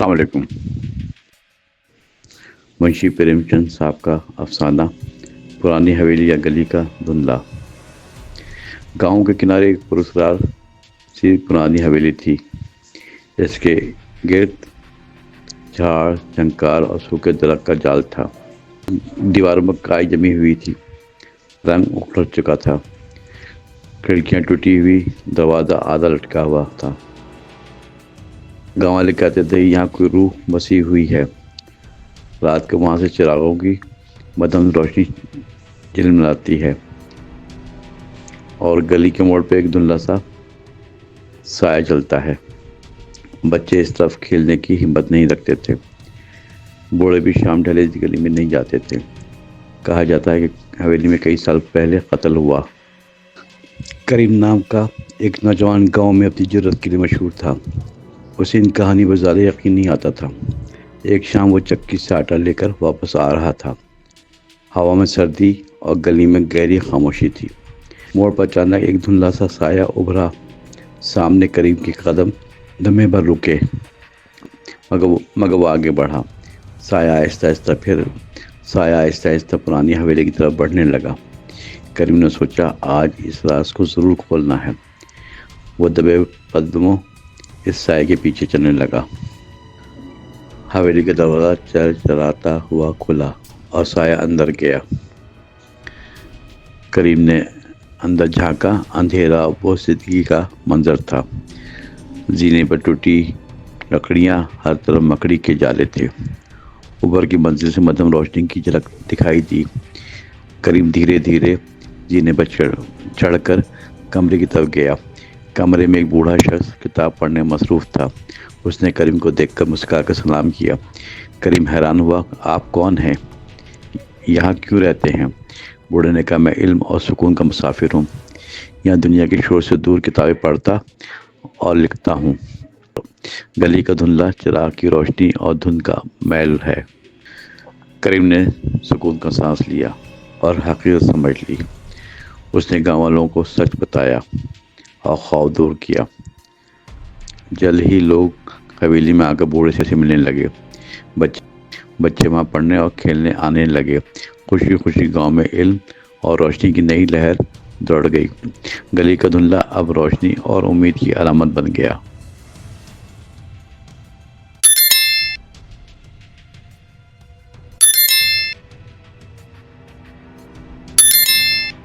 السلام علیکم۔ منشی پریم چند صاحب کا افسانہ پرانی حویلی یا گلی کا دھندلا۔ گاؤں کے کنارے ایک پراسرار سی پرانی حویلی تھی۔ اس کے گرد جھاڑ جھنکار اور سوکھے درخت کا جال تھا۔ دیواروں میں کائی جمی ہوئی تھی، رنگ اکھڑ چکا تھا، کھڑکیاں ٹوٹی ہوئی، دروازہ آدھا لٹکا ہوا تھا۔ گاؤں والے کہتے تھے یہاں کوئی روح بسی ہوئی ہے۔ رات کو وہاں سے چراغوں کی مدھم روشنی جھلملاتی ہے اور گلی کے موڑ پہ ایک دھندلا سا سایہ چلتا ہے۔ بچے اس طرف کھیلنے کی ہمت نہیں رکھتے تھے، بوڑھے بھی شام ڈھلے اس گلی میں نہیں جاتے تھے۔ کہا جاتا ہے کہ حویلی میں کئی سال پہلے قتل ہوا۔ کریم نام کا ایک نوجوان گاؤں میں اپنی جرات کے لیے مشہور تھا۔ اسے ان کہانی پر زیادہ یقین نہیں آتا تھا۔ ایک شام وہ چکی سے آٹا لے کر واپس آ رہا تھا۔ ہوا میں سردی اور گلی میں گہری خاموشی تھی۔ موڑ پر اچانک ایک دھندلا سا سایہ ابھرا۔ سامنے کریم کے قدم دمے بھر رکے، مگر وہ آگے بڑھا۔ سایہ آہستہ آہستہ پرانی حویلی کی طرف بڑھنے لگا۔ کریم نے سوچا آج اس راز کو ضرور کھولنا ہے۔ وہ دبے قدموں اس سائے کے پیچھے چلنے لگا۔ حویلی کا دروازہ چرچراتا ہوا کھلا اور سایہ اندر گیا۔ کریم نے اندر جھانکا۔ اندھیرا اور بوسیدگی کا منظر تھا۔ زینے پر ٹوٹی لکڑیاں، ہر طرف مکڑی کے جالے تھے۔ اوپر کی منزل سے مدھم روشنی کی جھلک دکھائی دی۔ کریم دھیرے دھیرے زینے پر چڑھ کر کمرے کی طرف گیا۔ کمرے میں ایک بوڑھا شخص کتاب پڑھنے میں مصروف تھا۔ اس نے کریم کو دیکھ کر مسکرا کر سلام کیا۔ کریم حیران ہوا۔ آپ کون ہیں؟ یہاں کیوں رہتے ہیں؟ بوڑھے نے کہا میں علم اور سکون کا مسافر ہوں۔ یہاں دنیا کے شور سے دور کتابیں پڑھتا اور لکھتا ہوں۔ گلی کا دھندلا چراغ کی روشنی اور دھند کا میل ہے۔ کریم نے سکون کا سانس لیا اور حقیقت سمجھ لی۔ اس نے گاؤں والوں کو سچ بتایا اور خوف دور کیا۔ جلد ہی لوگ حویلی میں آ کر بوڑھے سے ملنے لگے۔ بچے وہاں پڑھنے اور کھیلنے آنے لگے۔ خوشی خوشی گاؤں میں علم اور روشنی کی نئی لہر دوڑ گئی۔ گلی کا دھندلا اب روشنی اور امید کی علامت بن گیا۔